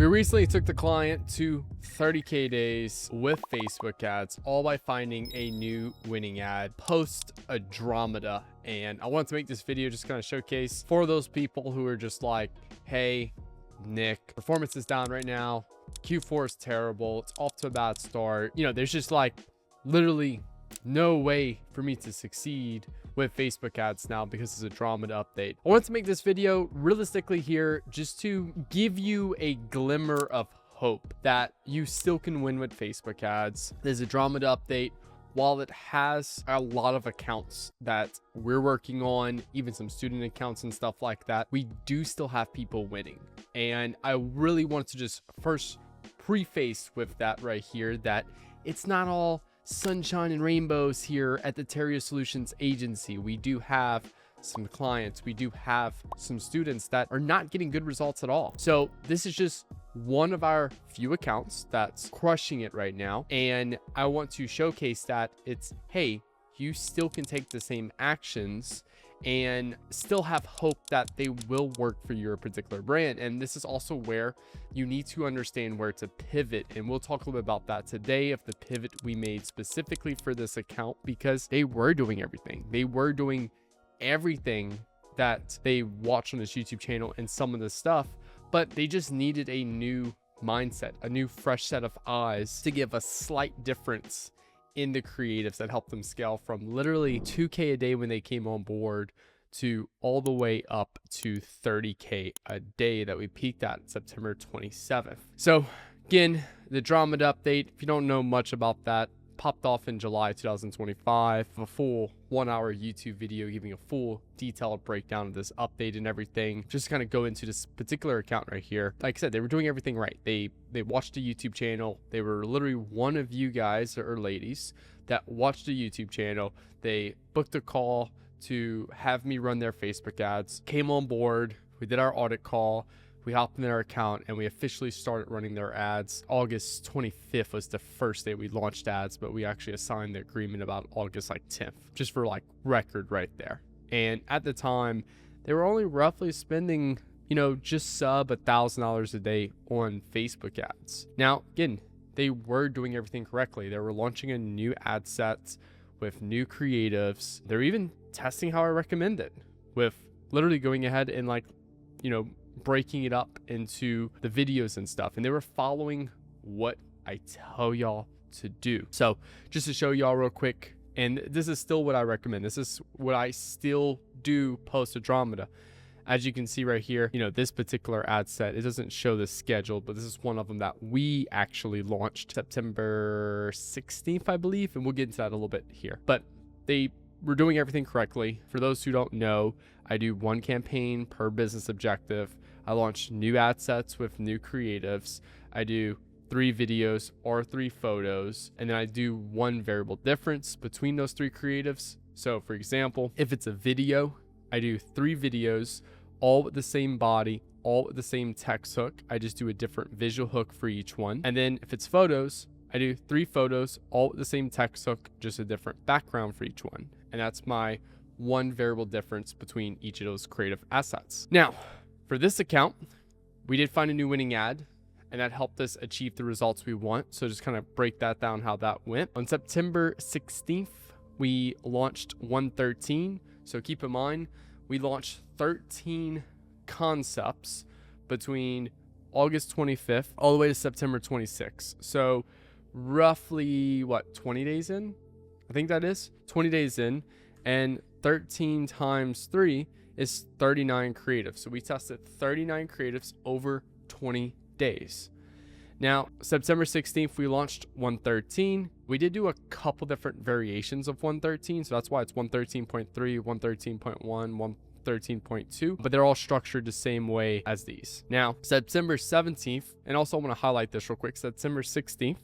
We recently took the client to 30K days with Facebook ads, all by finding a new winning ad, Post-Andromeda. And I wanted to make this video just kind of showcase for those people who are just like, hey, Nick, performance is down right now. Q4 is terrible. It's off to a bad start. You know, there's just like literally no way for me to succeed with Facebook ads now because it's a Andromeda update. I wanted to make this video realistically here just to give you a glimmer of hope that you still can win with Facebook ads. There's a Andromeda update. While it has a lot of accounts that we're working on, even some student accounts and stuff like that, we do still have people winning. And I really want to just first preface with that right here that it's not all sunshine and rainbows here at the Theriot Solutions agency. We do have some clients, we do have some students that are not getting good results at all. So this is just one of our few accounts that's crushing it right now. And I want to showcase that it's, hey, you still can take the same actions and still have hope that they will work for your particular brand. And this is also where you need to understand where to pivot. And we'll talk a little bit about that today, of the pivot we made specifically for this account, because they were doing everything. They were doing everything that they watch on this YouTube channel and some of this stuff, but they just needed a new mindset, a new fresh set of eyes to give a slight difference in the creatives that helped them scale from literally 2K a day when they came on board to all the way up to 30K a day that we peaked at September 27th. So again, the Andromeda update, if you don't know much about that, popped off in July 2025, a full 1-hour YouTube video giving a full detailed breakdown of this update and everything. Just to kind of go into this particular account right here. Like I said, they were doing everything right. They watched a YouTube channel. They were literally one of you guys or ladies that watched a YouTube channel. They booked a call to have me run their Facebook ads, came on board. We did our audit call. We hopped in their account and we officially started running their ads. August 25th was the first day we launched ads, but we actually assigned the agreement about August 10th, just for like record right there. And at the time, they were only roughly spending, you know, just sub $1,000 a day on Facebook ads. Now, again, they were doing everything correctly. They were launching a new ad set with new creatives. They're even testing how I recommend it, with literally going ahead and like, you know, breaking it up into the videos and stuff. And they were following what I tell y'all to do. So just to show y'all real quick, and this is still what I recommend. This is what I still do post Andromeda. As you can see right here, you know, this particular ad set, it doesn't show the schedule, but this is one of them that we actually launched September 16th, I believe. And we'll get into that a little bit here, but they were doing everything correctly. For those who don't know, I do one campaign per business objective. I launch new ad sets with new creatives. I do 3 videos or 3 photos, and then I do one variable difference between those 3 creatives. So for example, if it's a video, I do 3 videos, all with the same body, all with the same text hook. I just do a different visual hook for each one. And then if it's photos, I do 3 photos, all with the same text hook, just a different background for each one. And that's my one variable difference between each of those creative assets. Now, for this account, we did find a new winning ad, and that helped us achieve the results we want. So just kind of break that down, how that went. On September 16th, we launched 113. So keep in mind, we launched 13 concepts between August 25th all the way to September 26th. So roughly, what, 20 days in? I think that is 20 days in, and 13 times 3 is 39 creatives. So we tested 39 creatives over 20 days. Now, September 16th, we launched 113. We did do a couple different variations of 113. So that's why it's 113.3, 113.1, 113.2, but they're all structured the same way as these. Now, September 17th, and also I want to highlight this real quick, September 16th,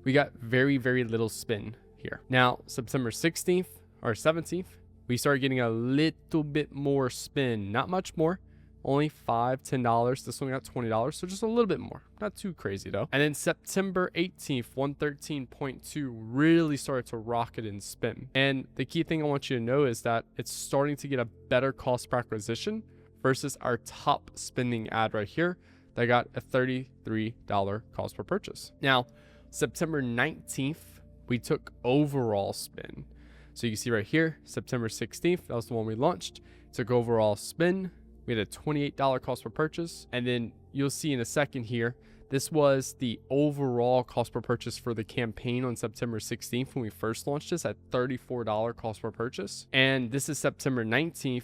we got very, very little spin here. Now, September 16th or 17th, we started getting a little bit more spin, not much more, only $5, $10. This one got $20, so just a little bit more, not too crazy though. And then September 18th, 113.2 really started to rocket in spin. And the key thing I want you to know is that it's starting to get a better cost per acquisition versus our top spending ad right here. that got a $33 cost per purchase. Now, September 19th, we took overall spin. So you can see right here, September 16th, that was the one we launched. Took overall spin. We had a $28 cost per purchase. And then you'll see in a second here, this was the overall cost per purchase for the campaign on September 16th when we first launched this at $34 cost per purchase. And this is September 19th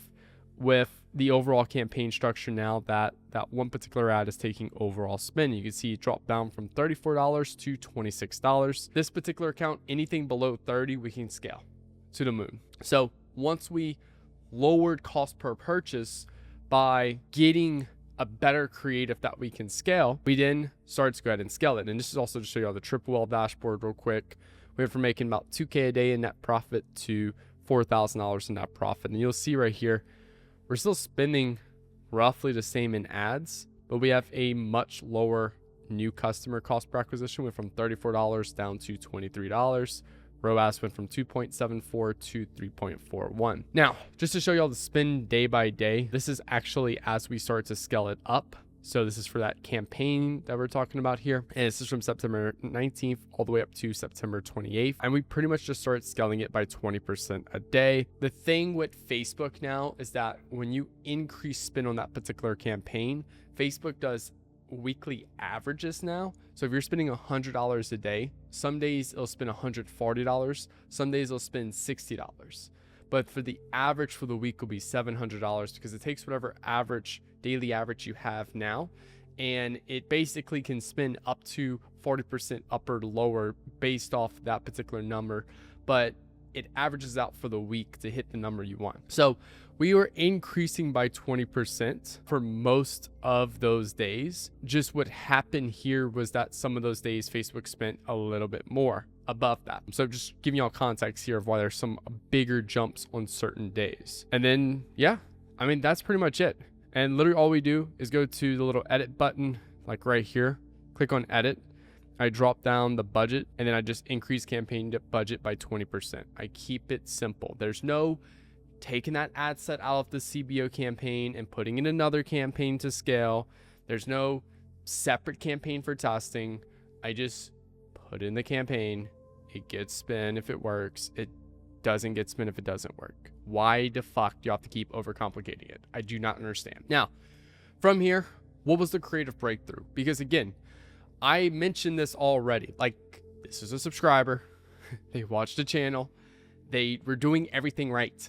with the overall campaign structure now that one particular ad is taking overall spin. You can see it dropped down from $34 to $26. This particular account, anything below 30, we can scale to the moon. So once we lowered cost per purchase by getting a better creative that we can scale, we then started to go ahead and scale it. And this is also to show you all the triple L dashboard real quick. We went from making about $2K a day in net profit to $4,000 in net profit. And you'll see right here, we're still spending roughly the same in ads, but we have a much lower new customer cost per acquisition. Went from $34 down to $23. ROAS went from 2.74 to 3.41. Now, just to show you all the spin day by day, this is actually as we start to scale it up. So this is for that campaign that we're talking about here. And this is from September 19th all the way up to September 28th. And we pretty much just started scaling it by 20% a day. The thing with Facebook now is that when you increase spin on that particular campaign, Facebook does weekly averages now. So if you're spending $100 a day, some days it'll spend $140, some days it'll spend $60. But for the average for the week will be $700 because it takes whatever daily average you have now, and it basically can spin up to 40% up or lower based off that particular number, but it averages out for the week to hit the number you want. So we were increasing by 20% for most of those days. Just what happened here was that some of those days Facebook spent a little bit more above that. So just giving y'all context here of why there's some bigger jumps on certain days. And then, yeah, I mean, that's pretty much it. And literally all we do is go to the little edit button, like right here, click on edit. I drop down the budget, and then I just increase campaign budget by 20%. I keep it simple. There's no taking that ad set out of the CBO campaign and putting in another campaign to scale. There's no separate campaign for testing. I just put in the campaign. It gets spin if it works. It doesn't get spin if it doesn't work. Why the fuck do you have to keep overcomplicating it? I do not understand. Now, from here, what was the creative breakthrough? Because again, I mentioned this already. Like, this is a subscriber. They watched the channel. They were doing everything right.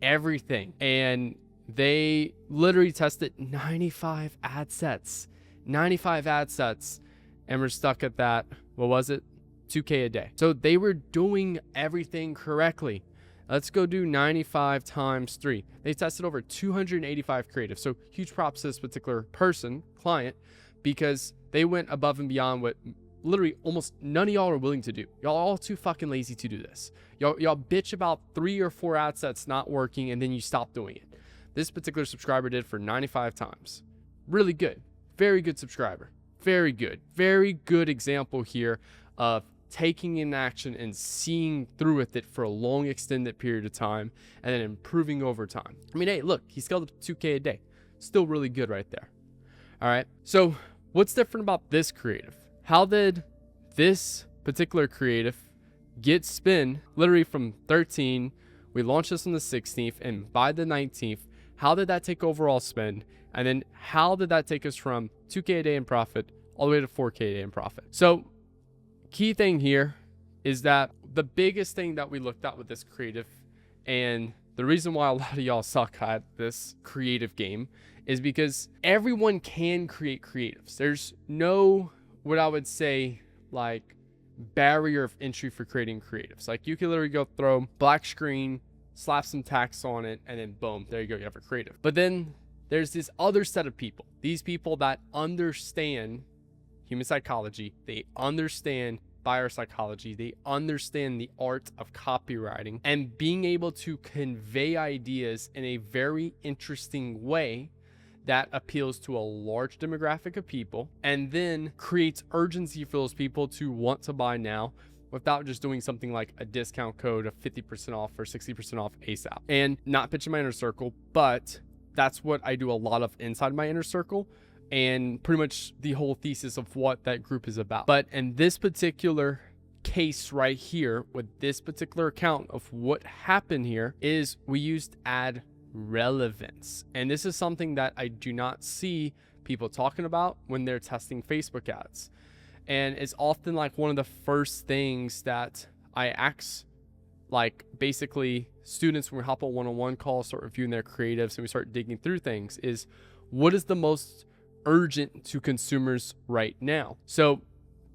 Everything. And they literally tested 95 ad sets. 95 ad sets. And we're stuck at that, what was it? 2K a day. So they were doing everything correctly. Let's go do 95 times 3. They tested over 285 creatives. So huge props to this particular client, because they went above and beyond what literally almost none of y'all are willing to do. Y'all all too fucking lazy to do this. Y'all bitch about 3 or 4 ad sets not working, and then you stop doing it. This particular subscriber did for 95 times. Really good. Very good subscriber. Very good. Very good example here of taking in action and seeing through with it for a long extended period of time and then improving over time. I mean, hey, look, he scaled up to 2K a day. Still really good right there. All right. So what's different about this creative? How did this particular creative get spin literally from 13? We launched this on the 16th, and by the 19th, how did that take overall spin? And then how did that take us from 2K a day in profit all the way to 4K a day in profit? So key thing here is that the biggest thing that we looked at with this creative, and the reason why a lot of y'all suck at this creative game, is because everyone can create creatives. There's no, what I would say, like, barrier of entry for creating creatives. Like, you can literally go throw black screen, slap some text on it, and then boom, there you go, you have a creative. But then there's this other set of people, these people that understand human psychology, they understand buyer psychology, they understand the art of copywriting and being able to convey ideas in a very interesting way that appeals to a large demographic of people, and then creates urgency for those people to want to buy now without just doing something like a discount code of 50% off or 60% off ASAP. And not pitching my inner circle, but that's what I do a lot of inside my inner circle. and pretty much the whole thesis of what that group is about. But in this particular case right here, with this particular account of what happened here, is we used ad relevance. And this is something that I do not see people talking about when they're testing Facebook ads. And it's often like one of the first things that I ask, like basically students when we hop on one-on-one calls, start reviewing their creatives and we start digging through things, is what is the most urgent to consumers right now? So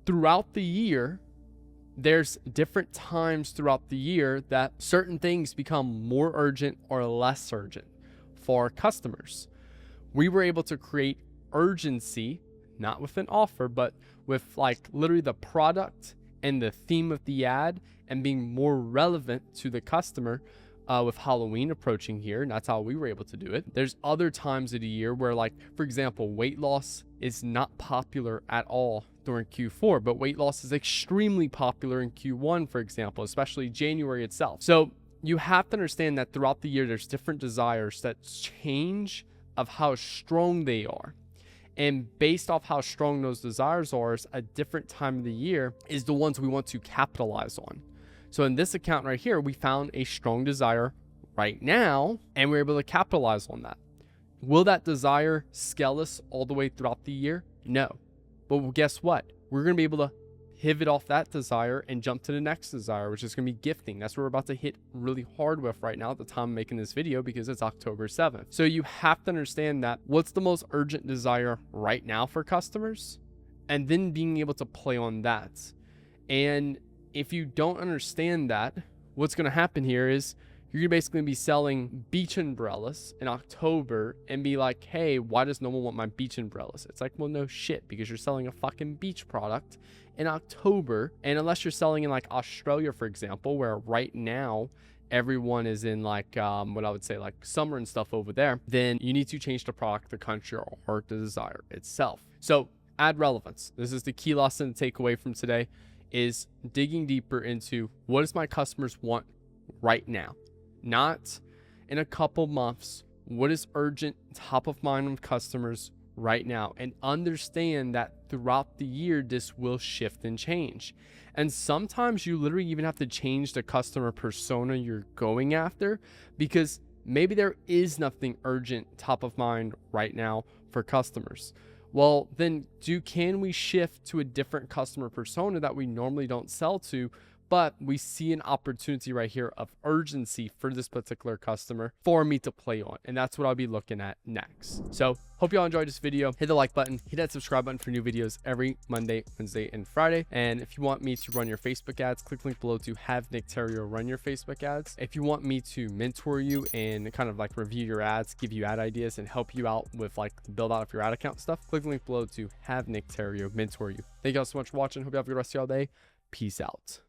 throughout the year, there's different times throughout the year that certain things become more urgent or less urgent for customers. We were able to create urgency, not with an offer, but with like literally the product and the theme of the ad and being more relevant to the customer with Halloween approaching here. And that's how we were able to do it. There's other times of the year where, like, for example, weight loss is not popular at all during Q4, but weight loss is extremely popular in Q1, for example, especially January itself. So you have to understand that throughout the year, there's different desires that change of how strong they are. And based off how strong those desires are, a different time of the year is the ones we want to capitalize on. So in this account right here, we found a strong desire right now, and we're able to capitalize on that. Will that desire scale us all the way throughout the year? No. But guess what? We're going to be able to pivot off that desire and jump to the next desire, which is going to be gifting. That's what we're about to hit really hard with right now at the time I'm making this video, because it's October 7th. So you have to understand that what's the most urgent desire right now for customers, and then being able to play on that. And if you don't understand that, what's going to happen here is you're basically going to be selling beach umbrellas in October and be like, hey, why does no one want my beach umbrellas? It's like, well, no shit, because you're selling a fucking beach product in October. And unless you're selling in like Australia, for example, where right now everyone is in like what I would say like summer and stuff over there, then you need to change the product, the country, or the desire itself. So ad relevance. This is the key lesson to take away from today, is digging deeper into what does my customers want right now, not in a couple months. What is urgent, top of mind with customers right now, and understand that throughout the year this will shift and change. And sometimes you literally even have to change the customer persona you're going after, because maybe there is nothing urgent top of mind right now for customers. Well, then can we shift to a different customer persona that we normally don't sell to, but we see an opportunity right here of urgency for this particular customer for me to play on? And that's what I'll be looking at next. So hope y'all enjoyed this video. Hit the like button, hit that subscribe button for new videos every Monday, Wednesday, and Friday. And if you want me to run your Facebook ads, click the link below to have Nick Theriot run your Facebook ads. If you want me to mentor you and kind of like review your ads, give you ad ideas, and help you out with like the build out of your ad account stuff, click the link below to have Nick Theriot mentor you. Thank y'all so much for watching. Hope you have a good rest of y'all day. Peace out.